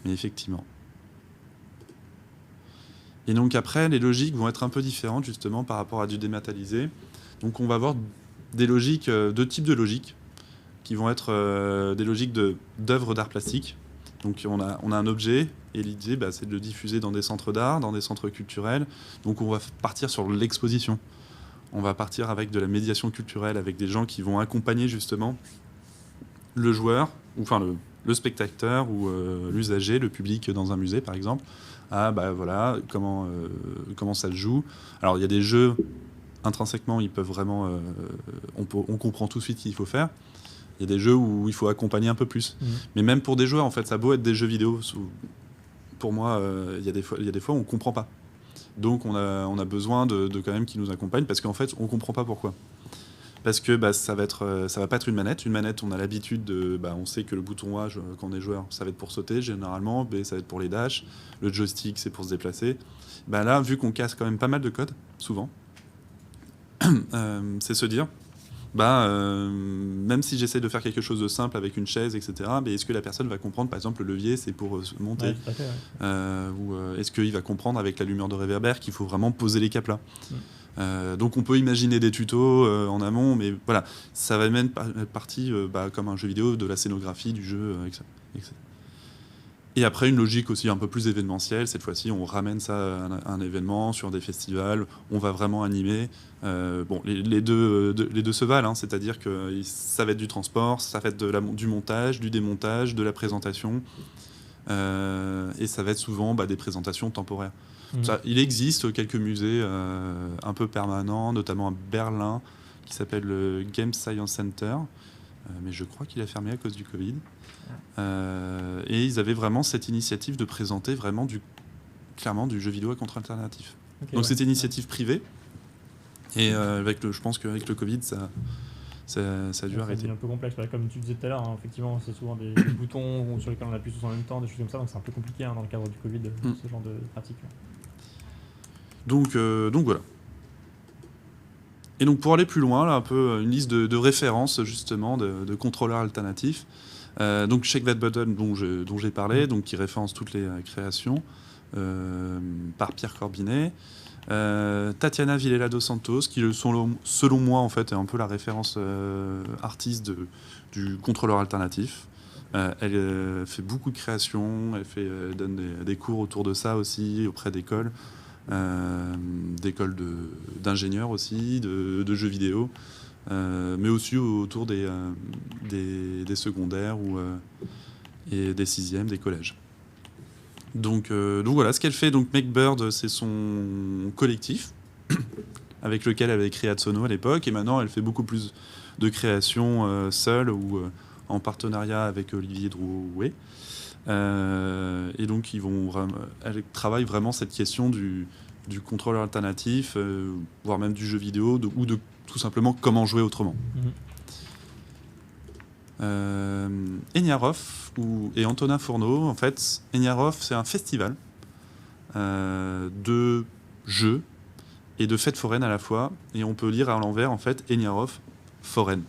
Mais effectivement. Et donc après, les logiques vont être un peu différentes justement par rapport à du dématérialisé. Donc on va avoir des logiques, deux types de logiques, qui vont être des logiques d'œuvres d'art plastique. Donc on a un objet, et l'idée c'est de le diffuser dans des centres d'art, dans des centres culturels. Donc on va partir sur l'exposition. On va partir avec de la médiation culturelle, avec des gens qui vont accompagner justement le joueur, ou enfin le spectateur ou l'usager, le public dans un musée par exemple, à voilà, comment ça se joue. Alors il y a des jeux, intrinsèquement, ils peuvent vraiment... on comprend tout de suite ce qu'il faut faire. Il y a des jeux où il faut accompagner un peu plus. Mais même pour des joueurs, en fait, ça a beau être des jeux vidéo, pour moi, il y a des fois où on ne comprend pas. Donc on a besoin de quand même qu'ils nous accompagnent, parce qu'en fait, on ne comprend pas pourquoi. Parce que ça va pas être une manette. Une manette, on a l'habitude de... on sait que le bouton A, quand on est joueur, ça va être pour sauter, généralement. B, ça va être pour les dashs. Le joystick, c'est pour se déplacer. Là, vu qu'on casse quand même pas mal de code, souvent, c'est se dire... même si j'essaie de faire quelque chose de simple avec une chaise, etc., est-ce que la personne va comprendre, par exemple, le levier, c'est pour monter, tout à fait, ouais. Ou est-ce qu'il va comprendre avec la lumière de réverbère qu'il faut vraiment poser les capes là. Donc on peut imaginer des tutos en amont, mais voilà, ça va même être partie, comme un jeu vidéo, de la scénographie du jeu, etc. Et après, une logique aussi un peu plus événementielle. Cette fois-ci, on ramène ça à un événement, sur des festivals. On va vraiment animer. Les deux se valent, hein, c'est-à-dire que ça va être du transport, ça va être du montage, du démontage, de la présentation. Et ça va être souvent des présentations temporaires. Il existe quelques musées un peu permanents, notamment à Berlin, qui s'appelle le Game Science Center. Mais je crois qu'il a fermé à cause du Covid. Et ils avaient vraiment cette initiative de présenter vraiment clairement du jeu vidéo à contre-alternatif. Okay, donc c'était une initiative privée. Et je pense qu'avec le Covid, ça a dû arrêter. C'est un peu complexe. Comme tu disais tout à l'heure, hein, effectivement, c'est souvent des boutons sur lesquels on appuie tous en même temps, des choses comme ça. Donc c'est un peu compliqué dans le cadre du Covid, ce genre de pratique. Donc voilà. Et donc pour aller plus loin, là, un peu une liste de références justement de contrôleurs alternatifs. Donc Shake That Button dont j'ai parlé, donc qui référence toutes les créations par Pierre Corbinet. Tatiana Villela dos Santos, qui selon moi en fait est un peu la référence artiste du contrôleur alternatif. Elle fait beaucoup de créations, elle donne des cours autour de ça aussi auprès d'écoles. D'ingénieurs aussi, de jeux vidéo, mais aussi autour des secondaires et des sixièmes, des collèges. Donc voilà, ce qu'elle fait. Donc Make Bird, c'est son collectif avec lequel elle avait créé Atsono à l'époque, et maintenant elle fait beaucoup plus de créations seule ou en partenariat avec Olivier Drouet. Et donc elle travaille vraiment cette question du contrôleur alternatif, voire même du jeu vidéo, ou de tout simplement comment jouer autrement. Eniarov et Antonin Fourneau, en fait, Eniarov, c'est un festival de jeux et de fêtes foraines à la fois, et on peut lire à l'envers, en fait, Eniarov foraine,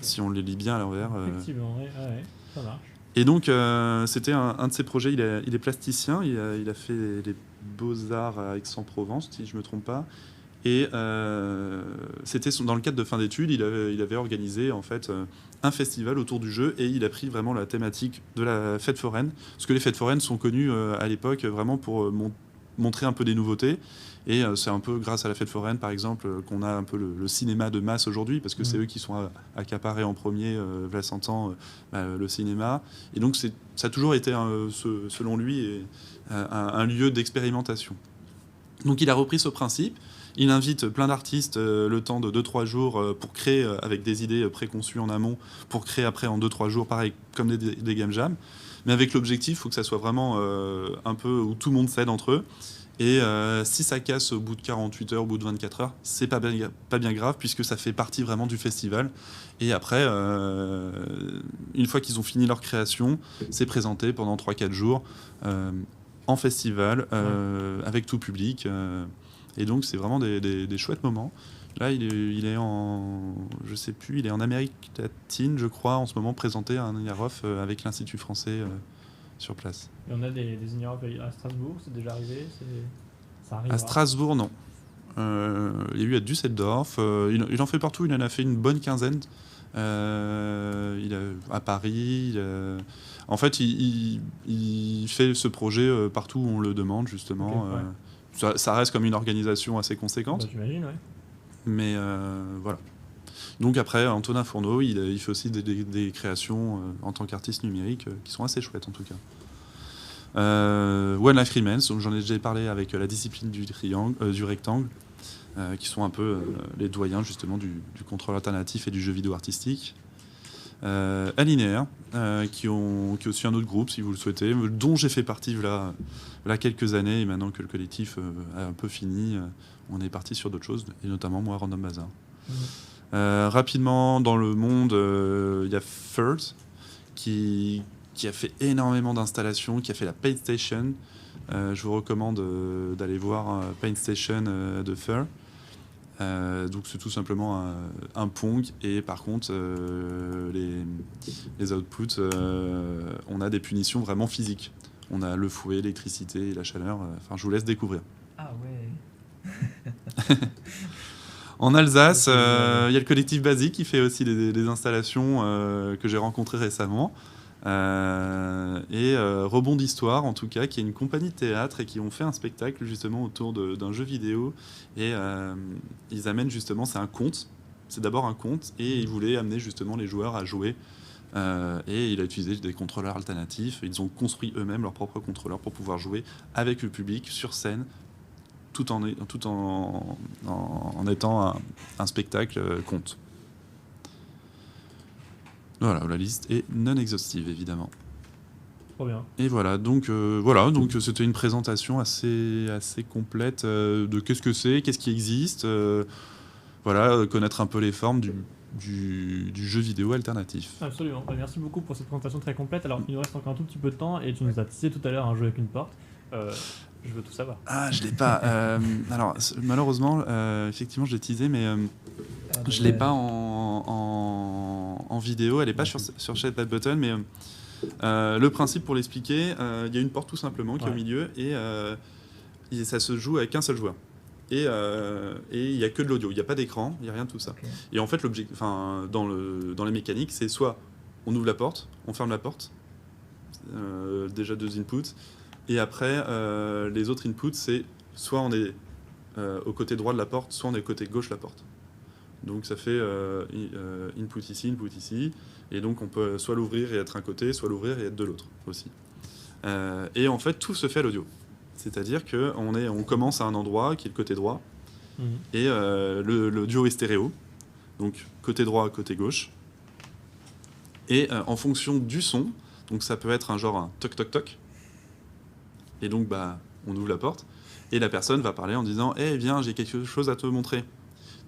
si on les lit bien à l'envers. Effectivement, ouais, ça marche. Et donc, c'était un de ses projets. Il est plasticien. Il a fait les Beaux-Arts à Aix-en-Provence, si je ne me trompe pas. Et c'était dans le cadre de fin d'études. Il avait organisé en fait un festival autour du jeu, et il a pris vraiment la thématique de la fête foraine. Parce que les fêtes foraines sont connues à l'époque vraiment pour montrer un peu des nouveautés. Et c'est un peu grâce à la fête foraine, par exemple, qu'on a un peu le cinéma de masse aujourd'hui, parce que c'est eux qui sont accaparés en premier, voilà 100 ans, le cinéma. Et donc ça a toujours été, selon lui, un lieu d'expérimentation. Donc il a repris ce principe. Il invite plein d'artistes le temps de 2-3 jours pour créer avec des idées préconçues en amont, pour créer après en 2-3 jours, pareil, comme des game jams. Mais avec l'objectif, il faut que ça soit vraiment un peu où tout le monde s'aide entre eux. Et si ça casse au bout de 48 heures, au bout de 24 heures, c'est pas bien grave, puisque ça fait partie vraiment du festival. Et après, une fois qu'ils ont fini leur création, c'est présenté pendant 3-4 jours en festival, avec tout public, Et donc c'est vraiment des chouettes moments. Là, il est en, je sais plus, il est en Amérique latine, je crois, en ce moment présenté à un IAROF avec l'Institut français sur place. Et on a des IAROF à Strasbourg, c'est déjà arrivé, ça arrive. À Strasbourg, non. Il y a eu à Düsseldorf, il en fait partout, il en a fait une bonne quinzaine. À Paris. En fait, il fait ce projet partout où on le demande, justement. Okay, ouais. Ça reste comme une organisation assez conséquente. Bah, j'imagine, ouais. Mais voilà. Donc après, Antonin Fourneau, il fait aussi des créations en tant qu'artiste numérique qui sont assez chouettes, en tout cas. One Life Remains, donc j'en ai déjà parlé avec la discipline du rectangle, qui sont un peu les doyens justement du contrôle alternatif et du jeu vidéo artistique. Alinéaire, qui est aussi un autre groupe, si vous le souhaitez, dont j'ai fait partie là quelques années, et maintenant que le collectif a un peu fini, on est parti sur d'autres choses, et notamment moi, Random Bazaar. Rapidement, dans le monde, il y a Furs, qui a fait énormément d'installations, qui a fait la Paint Station. Je vous recommande d'aller voir Paint Station de Fur. Donc c'est tout simplement un Pong, et par contre les outputs, on a des punitions vraiment physiques. On a le fouet, l'électricité et la chaleur. Enfin, je vous laisse découvrir. Ah ouais. En Alsace, il y a le collectif Basique qui fait aussi des installations que j'ai rencontrées récemment. Rebond d'Histoire, en tout cas, qui est une compagnie de théâtre et qui ont fait un spectacle justement autour d'un jeu vidéo. Et ils amènent justement, c'est un conte, c'est d'abord un conte, et ils voulaient amener justement les joueurs à jouer. Et il a utilisé des contrôleurs alternatifs. Ils ont construit eux-mêmes leurs propres contrôleurs pour pouvoir jouer avec le public sur scène, tout en étant un spectacle conte. Voilà, la liste est non exhaustive, évidemment. Trop bien. Et voilà, donc c'était une présentation assez complète de qu'est-ce que c'est, qu'est-ce qui existe, connaître un peu les formes du jeu vidéo alternatif. Absolument. Merci beaucoup pour cette présentation très complète. Alors, il nous reste encore un tout petit peu de temps, et tu nous as teasé tout à l'heure un jeu avec une porte. Je veux tout savoir. Ah, je l'ai pas. Alors, malheureusement, effectivement, je l'ai teasé, mais je l'ai pas en vidéo. Elle est pas sur Share That Button, mais le principe, pour l'expliquer, il y a une porte tout simplement qui est au milieu, et ça se joue avec un seul joueur. Et il n'y a que de l'audio, il n'y a pas d'écran, il n'y a rien de tout ça. Okay. Et en fait, dans les mécaniques, c'est soit on ouvre la porte, on ferme la porte, déjà 2 inputs, et après, les autres inputs, c'est soit on est au côté droit de la porte, soit on est au côté gauche de la porte. Donc ça fait input ici, et donc on peut soit l'ouvrir et être un côté, soit l'ouvrir et être de l'autre aussi. Et en fait, tout se fait à l'audio. C'est-à-dire qu'on commence à un endroit qui est le côté droit, et l'audio est stéréo, donc côté droit, côté gauche. Et en fonction du son, donc ça peut être un toc toc toc, et donc on ouvre la porte, et la personne va parler en disant « Eh, viens, j'ai quelque chose à te montrer ».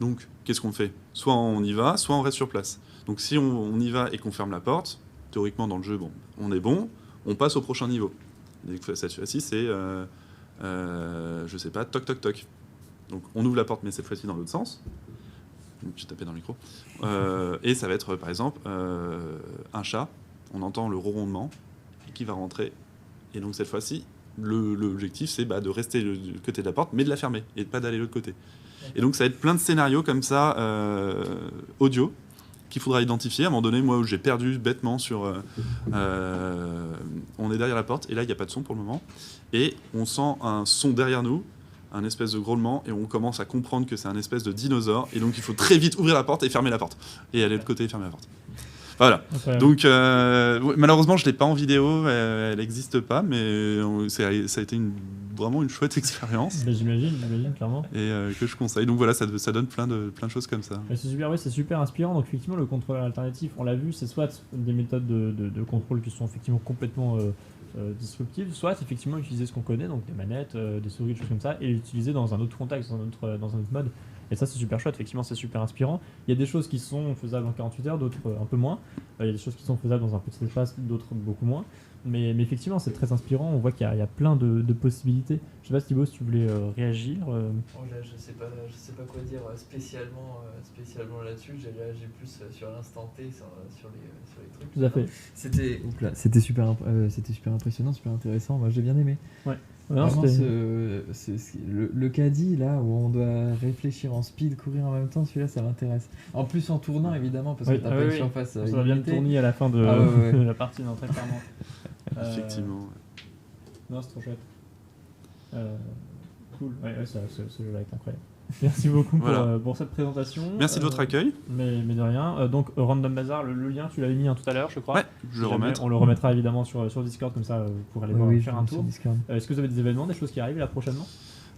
Donc, qu'est-ce qu'on fait ? Soit on y va, soit on reste sur place. Donc si on y va et qu'on ferme la porte, théoriquement dans le jeu, on est bon, on passe au prochain niveau. Et cette fois-ci, c'est, je sais pas, toc toc toc. Donc on ouvre la porte, mais cette fois-ci dans l'autre sens. J'ai tapé dans le micro. Et ça va être, par exemple, un chat, on entend le ronronnement, et qui va rentrer. Et donc cette fois-ci, l'objectif, c'est de rester du côté de la porte, mais de la fermer, et de pas d'aller de l'autre côté. Et donc ça va être plein de scénarios comme ça, audio, qu'il faudra identifier. À un moment donné, moi, où j'ai perdu bêtement sur... on est derrière la porte, et là, il n'y a pas de son pour le moment. Et on sent un son derrière nous, un espèce de grôlement, et on commence à comprendre que c'est un espèce de dinosaure. Et donc, il faut très vite ouvrir la porte et fermer la porte. Et aller de l'autre côté et fermer la porte. Voilà. Okay. Donc, malheureusement, je ne l'ai pas en vidéo, elle n'existe pas, mais ça a été vraiment une chouette expérience. J'imagine, clairement. Et que je conseille. Donc voilà, ça donne plein de choses comme ça. C'est super inspirant. Donc effectivement, le contrôleur alternatif, on l'a vu, c'est soit des méthodes de contrôle qui sont effectivement complètement disruptives, soit effectivement utiliser ce qu'on connaît, donc des manettes, des souris, des choses comme ça, et l'utiliser dans un autre contexte, dans un autre mode. Et ça, c'est super chouette, effectivement, c'est super inspirant. Il y a des choses qui sont faisables en 48 heures, d'autres un peu moins. Il y a des choses qui sont faisables dans un petit espace, d'autres beaucoup moins. Mais effectivement, c'est très inspirant. On voit qu'il y a plein de possibilités. Je sais pas, Thibaut, si tu voulais réagir. Oh là, je sais pas quoi dire spécialement là-dessus. J'ai plus sur l'instant T, sur les trucs. Tout à fait. C'était super impressionnant, super intéressant. Moi, j'ai bien aimé. Ouais. Vraiment, le caddie là où on doit réfléchir en speed, courir en même temps, celui-là ça m'intéresse. En plus en tournant évidemment parce que t'as pas une surface. Ça va bien le tourner à la fin de la partie, non, très clairement. Effectivement. Non, c'est trop chouette. Cool. Ce jeu-là est incroyable. Merci beaucoup pour cette présentation. Merci de votre accueil. Mais de rien. Donc Random Bazaar, le lien, tu l'avais mis tout à l'heure, je crois. Ouais, je le remets. On le remettra évidemment sur Discord, comme ça vous pourrez aller faire un tour. Est-ce que vous avez des événements, des choses qui arrivent là prochainement?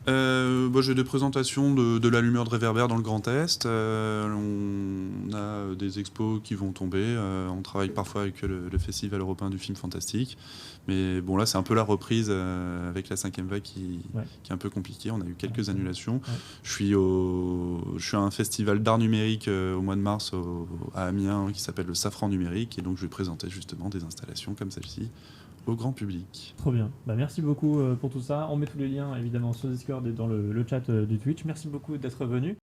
J'ai des présentations de l'allumeur de réverbère dans le Grand Est. On a des expos qui vont tomber. On travaille parfois avec le Festival européen du film fantastique. Mais bon, là, c'est un peu la reprise avec la 5e vague qui est un peu compliquée. On a eu quelques annulations. Ouais. Je suis à un festival d'art numérique au mois de mars à Amiens qui s'appelle le Safran Numérique. Et donc, je vais présenter justement des installations comme celle-ci au grand public. Trop bien. Merci beaucoup pour tout ça. On met tous les liens évidemment sur Discord et dans le chat du Twitch. Merci beaucoup d'être venu.